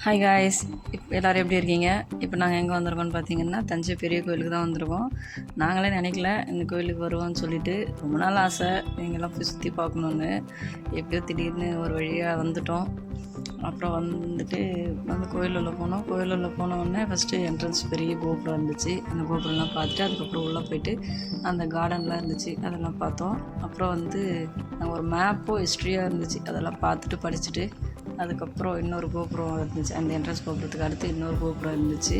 Hi guys, இப்போ எல்லோரும் எப்படி இருக்கீங்க? இப்போ நாங்கள் எங்கே வந்திருக்கோம்னு பார்த்தீங்கன்னா தஞ்சை பெரிய கோயிலுக்கு தான் வந்திருக்கோம். நாங்களே நினைக்கல இந்த கோயிலுக்கு வருவோம்னு சொல்லிட்டு. ரொம்ப நாள் ஆசை நீங்கள்லாம் போய் சுற்றி பார்க்கணுன்னு. எப்படியோ திடீர்னு ஒரு வழியாக வந்துட்டோம். அப்புறம் வந்துட்டு கோயில் உள்ள போனோம். கோயில் உள்ள போனோடனே ஃபஸ்ட்டு என்ட்ரன்ஸ் பெரிய கோபுரம் இருந்துச்சு. அந்த கோபுரம்லாம் பார்த்துட்டு அதுக்கப்புறம் உள்ளே போயிட்டு அந்த கார்டன்லாம் இருந்துச்சு, அதெல்லாம் பார்த்தோம். அப்புறம் நாங்கள் ஒரு மேப்பும் ஹிஸ்ட்ரியாக இருந்துச்சு, அதெல்லாம் பார்த்துட்டு படிச்சுட்டு அதுக்கப்புறம் இன்னொரு கோபுரம் இருந்துச்சு. அந்த என்ட்ரன்ஸ் கோபுரத்துக்கு அடுத்து இன்னொரு கோபுரம் இருந்துச்சு.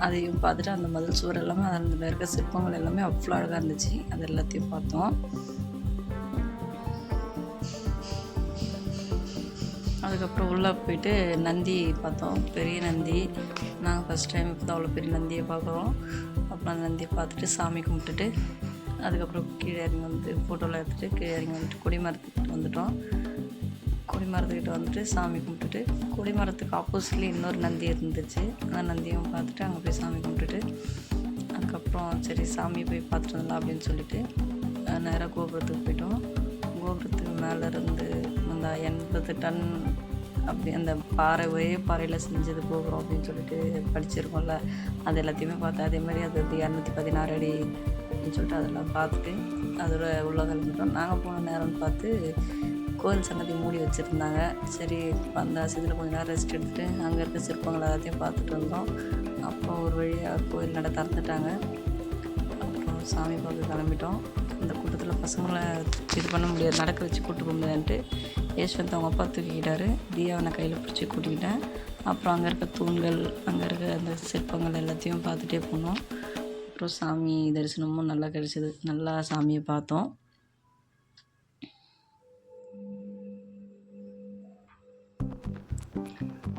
அதையும் பார்த்துட்டு அந்த மதில் சுவர் எல்லாமே அதில் இருக்க சிற்பங்கள் எல்லாமே அவ்வளோ அழகாக இருந்துச்சு. அது எல்லாத்தையும் பார்த்தோம். அதுக்கப்புறம் உள்ளே போயிட்டு நந்தி பார்த்தோம், பெரிய நந்தி. நாங்கள் ஃபஸ்ட் டைம் இப்போ தான் அவ்வளோ பெரிய நந்தியை பார்க்குறோம். அப்புறம் அந்த நந்தியை பார்த்துட்டு சாமி கும்பிட்டுட்டு அதுக்கப்புறம் கீழே இறங்கி ஃபோட்டோலாம் எடுத்துகிட்டு கீழே இறங்கி கொடிமரத்துக்கிட்ட வந்துட்டோம். கொடிமரத்துக்கிட்ட வந்துட்டு சாமி கும்பிட்டுட்டு கொடிமரத்துக்கு ஆப்போசிட்லேயே இன்னொரு நந்தி இருந்துச்சு. அந்த நந்தியும் பார்த்துட்டு அங்கே போய் சாமி கும்பிட்டுட்டு அதுக்கப்புறம் சரி சாமியை போய் பார்த்துட்டு வரலாம் அப்படின்னு சொல்லிட்டு நேராக கோபுரத்துக்கு போயிட்டோம். கோபுரத்துக்கு மேலே இருந்து அந்த 80 டன் அப்படி அந்த ஒரே பாறையில் செஞ்சது கோபுரம் அப்படின்னு சொல்லிட்டு படிச்சிருக்கோம்ல, அது எல்லாத்தையுமே பார்த்து அதே மாதிரி அது 216 அடி அப்படின்னு சொல்லிட்டு அதெல்லாம் பார்த்துட்டு அதோட உள்ள கலந்துட்டோம். நாங்கள் போன நேரம்னு பார்த்து கோயில் சன்னதி மூடி வச்சுருந்தாங்க. சரி அந்த அசதியில் கொஞ்சம் நேரம் ரெஸ்ட் எடுத்துகிட்டு அங்கே இருக்க சிற்பங்கள் எல்லாத்தையும் பார்த்துட்டு இருந்தோம். அப்புறம் ஒரு வழியாக கோயில் நட திறந்துட்டாங்க. அப்புறம் சாமி பார்க்க கிளம்பிட்டோம். அந்த கூட்டத்தில் பசங்களை இது பண்ண முடியாது, நடக்க வச்சு கூப்பிட்டு போக முடியாதுன்ட்டு யஷ்வந்த் அவங்க அப்பா தூக்கிக்கிட்டாரு. தியாவை கையில் பிடிச்சி கூட்டிக்கிட்டேன். அப்புறம் அங்கே இருக்க தூண்கள், அங்கே இருக்க அந்த சிற்பங்கள் எல்லாத்தையும் பார்த்துட்டே போனோம். அப்புறம் சாமி தரிசனமும் நல்லா கிடச்சிது. நல்லா சாமியை பார்த்தோம்.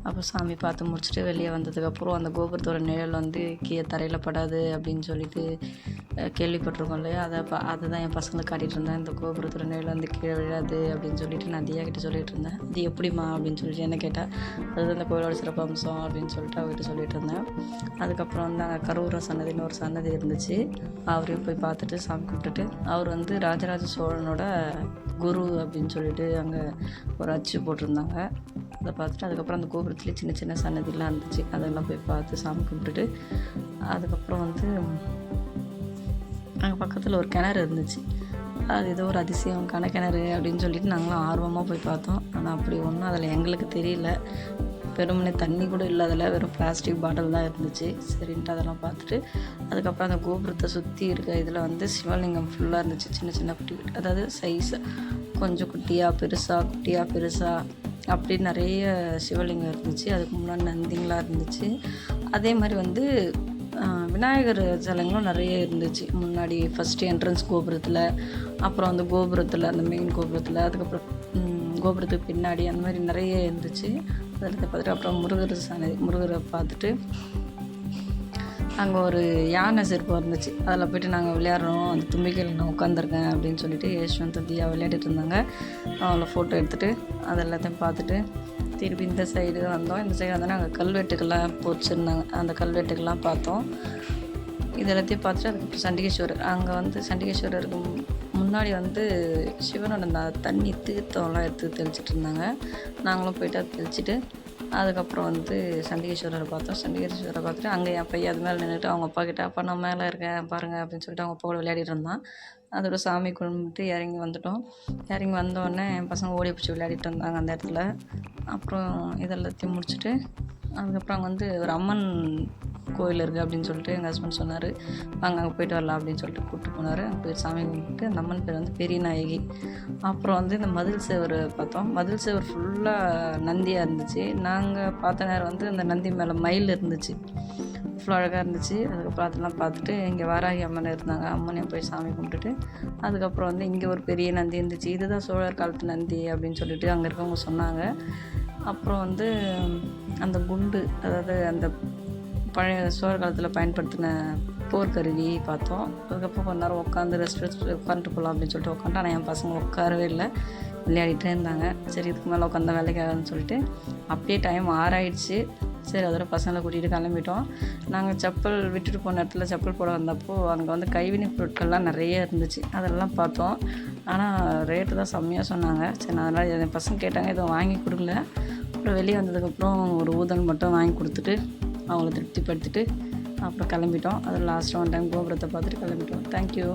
அப்போ சாமி பார்த்து முடிச்சுட்டு வெளியே வந்ததுக்கப்புறம் அந்த கோபுரத்தோட நிழல் கீழே தரையில் படாது அப்படின்னு சொல்லிட்டு கேள்விப்பட்டிருக்கோம் இல்லையா, அதை தான் என் பசங்களுக்கு காட்டிகிட்டு இருந்தேன். இந்த கோபுரத்தோட நிழல் கீழே விழாது அப்படின்னு சொல்லிட்டு நான் தியா கிட்டே சொல்லிகிட்டு இருந்தேன். அது எப்படிமா அப்படின்னு சொல்லிட்டு என்ன கேட்டால் அதுதான் இந்த கோயிலோட சிறப்பு அம்சம் அப்படின்னு சொல்லிட்டு அவர்கிட்ட சொல்லிகிட்டு இருந்தேன். அதுக்கப்புறம் அங்கே கரூர சன்னதின்னு ஒரு சன்னதி இருந்துச்சு. அவரையும் போய் பார்த்துட்டு சாமி கும்பிட்டுட்டு அவர் ராஜராஜ சோழனோட குரு அப்படின்னு சொல்லிட்டு அங்கே ஒரு அச்சு போட்டிருந்தாங்க. அதை பார்த்துட்டு அதுக்கப்புறம் அந்த கோபுரத்துலேயே சின்ன சின்ன சன்னதிலாம் இருந்துச்சு, அதெல்லாம் போய் பார்த்து சாமி கும்பிட்டுட்டு அதுக்கப்புறம் அங்கே பக்கத்தில் ஒரு கிணறு இருந்துச்சு. அது ஏதோ ஒரு அதிசயம் கிணறு அப்படின்னு சொல்லிட்டு நாங்களும் ஆர்வமாக போய் பார்த்தோம். ஆனால் அப்படி ஒன்றும் அதில் எங்களுக்கு தெரியல. வெறுமனே தண்ணி கூட இல்லை, அதில் வெறும் பிளாஸ்டிக் பாட்டில் தான் இருந்துச்சு. சரின்ட்டு அதெல்லாம் பார்த்துட்டு அதுக்கப்புறம் அந்த கோபுரத்தை சுற்றி இருக்க இதில் சிவலிங்கம் ஃபுல்லாக இருந்துச்சு. சின்ன சின்ன குட்டி, அதாவது சைஸ் கொஞ்சம் குட்டியாக பெருசாக அப்படி நிறைய சிவலிங்கம் இருந்துச்சு. அதுக்கு முன்னாடி நந்திங்களாக இருந்துச்சு. அதே மாதிரி விநாயகர் சிலைங்களும் நிறைய இருந்துச்சு முன்னாடி ஃபஸ்ட்டு என்ட்ரன்ஸ் கோபுரத்தில். அப்புறம் அந்த கோபுரத்தில் அந்த மெயின் கோபுரத்தில், அதுக்கப்புறம் கோபுரத்துக்கு பின்னாடி அந்த மாதிரி நிறைய இருந்துச்சு. அதில் பார்த்துட்டு அப்புறம் முருகரை பார்த்துட்டு அங்கே ஒரு யானை சிற்பம் இருந்துச்சு. அதில் போய்ட்டு நாங்கள் விளையாடுறோம், அந்த தும்பிக்கையில் நான் உட்காந்துருக்கேன் அப்படின்னு சொல்லிட்டு யஷ்வந்த் தியா விளையாடிட்டு இருந்தாங்க. அவங்கள ஃபோட்டோ எடுத்துகிட்டு அது எல்லாத்தையும் பார்த்துட்டு திருப்பி இந்த சைடு வந்தோம். இந்த சைடு வந்தோன்னா அங்கே கல்வெட்டுக்கெல்லாம் போச்சிருந்தாங்க. அந்த கல்வெட்டுக்கெல்லாம் பார்த்தோம். இது எல்லாத்தையும் பார்த்துட்டு அதுக்கப்புறம் சண்டிகேஸ்வரர், அங்கே சண்டிகேஸ்வரருக்கு முன்னாடி சிவனோட அந்த தண்ணி தீர்த்தம்லாம் எடுத்து தெளிச்சிட்டு இருந்தாங்க. நாங்களும் போய்ட்டு அதை தெளிச்சிட்டு அதுக்கப்புறம் சண்டிகேஸ்வரரை பார்த்தோம். சண்டிகேஸ்வரரை பார்த்துட்டு அங்கே என் பையன் அது மேலே நின்றுட்டு அவங்க அப்பா கிட்ட, அப்பா நான் மேலே இருக்கேன் பாருங்கள் அப்படின்னு சொல்லிட்டு அவங்க அப்பா கூட விளையாடிட்டு இருந்தான். அதோட சாமி கும்பிட்டு இறங்கி வந்துட்டோம். இறங்கி வந்தோடனே என் பசங்க ஓடி பிடிச்சி விளையாடிட்டு இருந்தாங்க அந்த இடத்துல. அப்புறம் இதெல்லாத்தையும் முடிச்சுட்டு அதுக்கப்புறம் அங்கே ஒரு அம்மன் கோயில் இருக்குது அப்படின்னு சொல்லிட்டு எங்கள் ஹஸ்பண்ட் சொன்னார். அங்கே போய்ட்டு வரலாம் அப்படின்னு சொல்லிட்டு கூப்பிட்டு போனார். அங்கே போய் சாமி கும்பிட்டு அந்த அம்மன் பேர் பெரிய நாயகி. அப்புறம் இந்த மதில் சேவர் பார்த்தோம். மதில் சேவர் ஃபுல்லாக நந்தியாக இருந்துச்சு. நாங்கள் பார்த்த நேரம் அந்த நந்தி மேலே மயில் இருந்துச்சு, அவ்வளோ அழகாக இருந்துச்சு. அதுக்கப்புறம் அதெல்லாம் பார்த்துட்டு இங்கே வாராகி அம்மன் இருந்தாங்க, அம்மனையும் போய் சாமி கும்பிட்டுட்டு அதுக்கப்புறம் இங்கே ஒரு பெரிய நந்தி இருந்துச்சு. இதுதான் சோழர் காலத்து நந்தி அப்படின்னு சொல்லிட்டு அங்கே இருக்கவங்க சொன்னாங்க. அப்புறம் அந்த குண்டு, அதாவது அந்த பழைய சோழர் காலத்தில் பயன்படுத்தின போர்க்கருவி பார்த்தோம். அதுக்கப்புறம் கொஞ்ச நேரம் உட்காந்து ரெஸ்ட் உட்காந்துட்டு போகலாம் அப்படின்னு சொல்லிட்டு உட்காந்து, ஆனால் என் பசங்க உட்காரவே இல்லை, விளையாடிட்டே இருந்தாங்க. சரி இதுக்கு மேலே உட்காந்தா வேலைக்காகன்னு சொல்லிட்டு அப்படியே டைம் 6 ஆகிடுச்சு. சரி அதோட பசங்களை கூட்டிகிட்டு கிளம்பிட்டோம். நாங்கள் செப்பல் விட்டுட்டு போன இடத்துல செப்பல் போட வந்தப்போ அங்கே கைவினை பொருட்கள்லாம் நிறைய இருந்துச்சு, அதெல்லாம் பார்த்தோம். ஆனால் ரேட்டு தான் செம்மையாக சொன்னாங்க. சரி அதனால் என் பசங்க கேட்டாங்க, எதுவும் வாங்கி கொடுக்கல. அப்புறம் வெளியே வந்ததுக்கப்புறம் ஒரு ஊதல் மட்டும் வாங்கி கொடுத்துட்டு அவங்கள திருப்திப்படுத்திட்டு அப்புறம் கிளம்பிட்டோம். அது லாஸ்ட்டாக ஒன் டைம் கோபுரத்தை பார்த்துட்டு கிளம்பிட்டோம். தேங்க்யூ.